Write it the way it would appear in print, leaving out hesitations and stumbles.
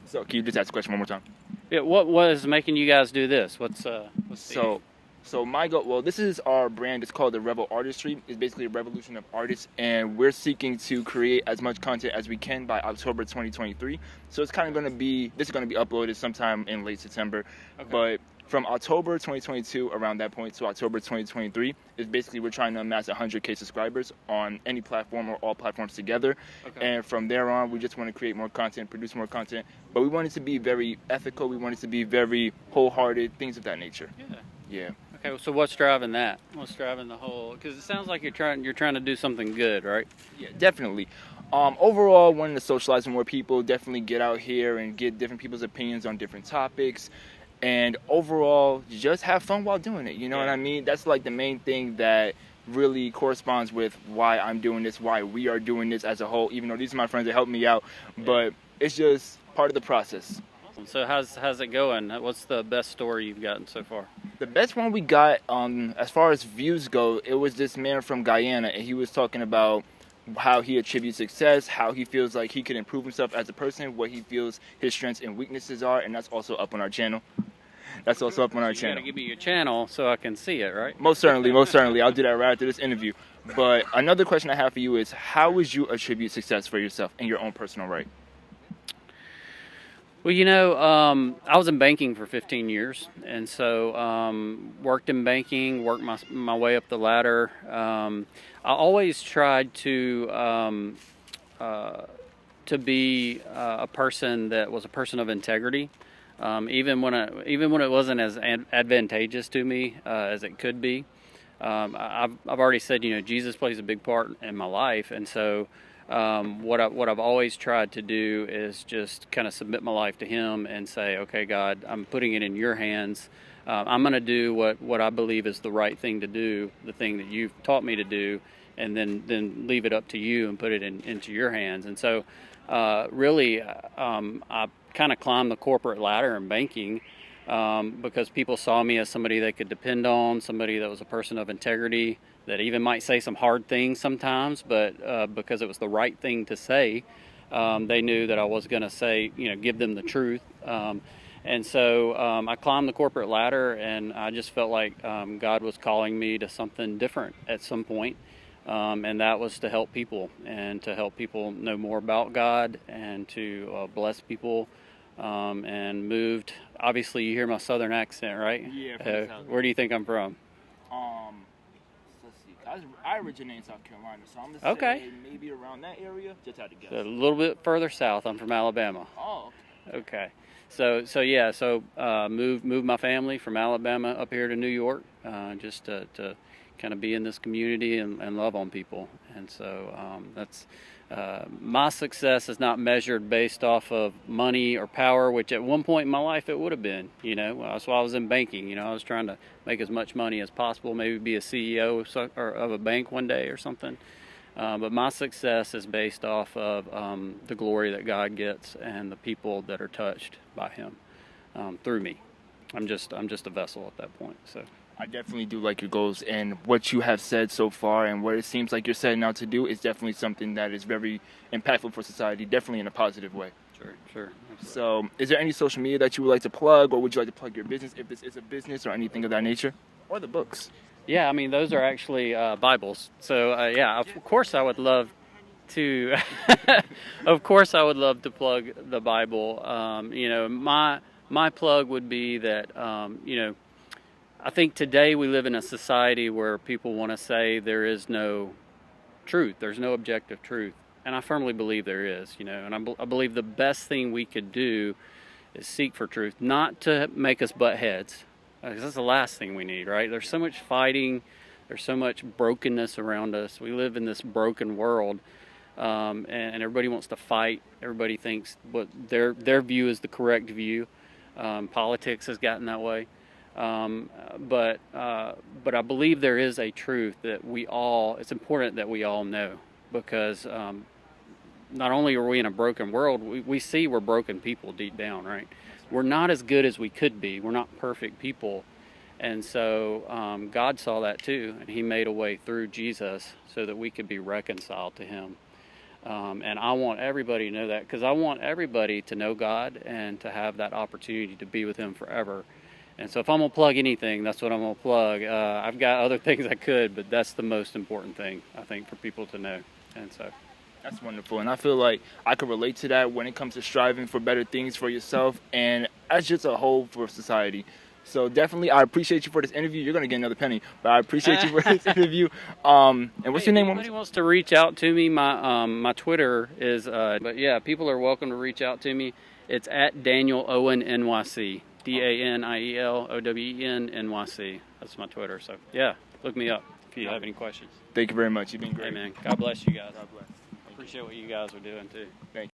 So can you just ask the question one more time? Yeah, what is making you guys do this? What's the So, so my goal. Well, this is our brand. It's called the Revolartistry. It's basically a revolution of artists, and we're seeking to create as much content as we can by October 2023. So it's kind of going to be. This is going to be uploaded sometime in late September, Okay. but from October 2022 around that point to October 2023 is basically we're trying to amass 100K subscribers on any platform or all platforms together. Okay. And from there on, we just want to create more content, produce more content, but we want it to be very ethical. We want it to be very wholehearted, things of that nature. Yeah. Yeah. Okay. So what's driving that? What's driving the whole? Because it sounds like you're trying to do something good, right? Yeah, definitely. Overall, wanting to socialize with more people, definitely get out here and get different people's opinions on different topics. And overall, just have fun while doing it. You know what I mean? That's like the main thing that really corresponds with why I'm doing this, why we are doing this as a whole, even though these are my friends that help me out. But it's just part of the process. Awesome. So how's it going? What's the best story you've gotten so far? The best one we got, as far as views go, it was this man from Guyana, and he was talking about how he attributes success, how he feels like he can improve himself as a person, what he feels his strengths and weaknesses are, and that's also up on our channel. That's also up on our You channel. gotta give me your channel so I can see it, right? Most certainly, most certainly. I'll do that right after this interview. But another question I have for you is, how would you attribute success for yourself in your own personal right? Well, I was in banking for 15 years, and so worked in banking, worked my way up the ladder. I always tried to be a person that was a person of integrity, even when it wasn't as advantageous to me as it could be. I've already said, Jesus plays a big part in my life, and so what I've always tried to do is just kind of submit my life to Him and say, okay, God, I'm putting it in Your hands. I'm going to do what I believe is the right thing to do, the thing that You've taught me to do, and then leave it up to You and put it into Your hands. And so, really, I kind of climbed the corporate ladder in banking. Because people saw me as somebody they could depend on, somebody that was a person of integrity, that even might say some hard things sometimes, but because it was the right thing to say, they knew that I was going to say, give them the truth. And so I climbed the corporate ladder, and I just felt like God was calling me to something different at some point. And that was to help people, and to help people know more about God, and to bless people. And moved. Obviously, you hear my southern accent, right? Yeah. Where do you think I'm from? Let's see. I originate in South Carolina, so I'm gonna say maybe around that area. Just had to guess. A little bit further south. I'm from Alabama. Oh. Okay. So moved my family from Alabama up here to New York, just to kind of be in this community and love on people. And so that's my success is not measured based off of money or power, which at one point in my life it would have been. That's why I was in banking. I was trying to make as much money as possible, maybe be a CEO of a bank one day or something. But my success is based off of the glory that God gets and the people that are touched by Him through me. I'm just a vessel at that point. So I definitely do like your goals, and what you have said so far and what it seems like you're setting out to do is definitely something that is very impactful for society, definitely in a positive way. Sure. So is there any social media that you would like to plug, or would you like to plug your business if this is a business or anything of that nature, or the books? Yeah, I mean, those are actually Bibles. So of course I would love to of course I would love to plug the Bible. My plug would be that I think today we live in a society where people want to say there is no truth, there's no objective truth, and I firmly believe there is. And I believe the best thing we could do is seek for truth, not to make us butt heads, because that's the last thing we need, right? There's so much fighting, there's so much brokenness around us. We live in this broken world, and everybody wants to fight. Everybody thinks what their view is the correct view. Politics has gotten that way. But I believe there is a truth that it's important that we all know, because not only are we in a broken world, we see we're broken people deep down, right? We're not as good as we could be. We're not perfect people. And so God saw that too, and He made a way through Jesus so that we could be reconciled to Him. And I want everybody to know that, because I want everybody to know God and to have that opportunity to be with Him forever. And so if I'm going to plug anything, that's what I'm going to plug. I've got other things I could, but that's the most important thing, I think, for people to know. And so That's wonderful, and I feel like I can relate to that when it comes to striving for better things for yourself and as just a whole for society. So definitely, I appreciate you for this interview. You're gonna get another penny, but I appreciate you for this interview. And what's your name? If anybody wants to reach out to me, my Twitter is, but yeah, people are welcome to reach out to me. It's at Daniel Owen NYC, DANIELOWEN NYC. That's my Twitter. So yeah, look me up if you have any questions. Thank you very much. You've been great. Hey man, God bless you guys. God bless. Appreciate what you guys are doing too. Thank you.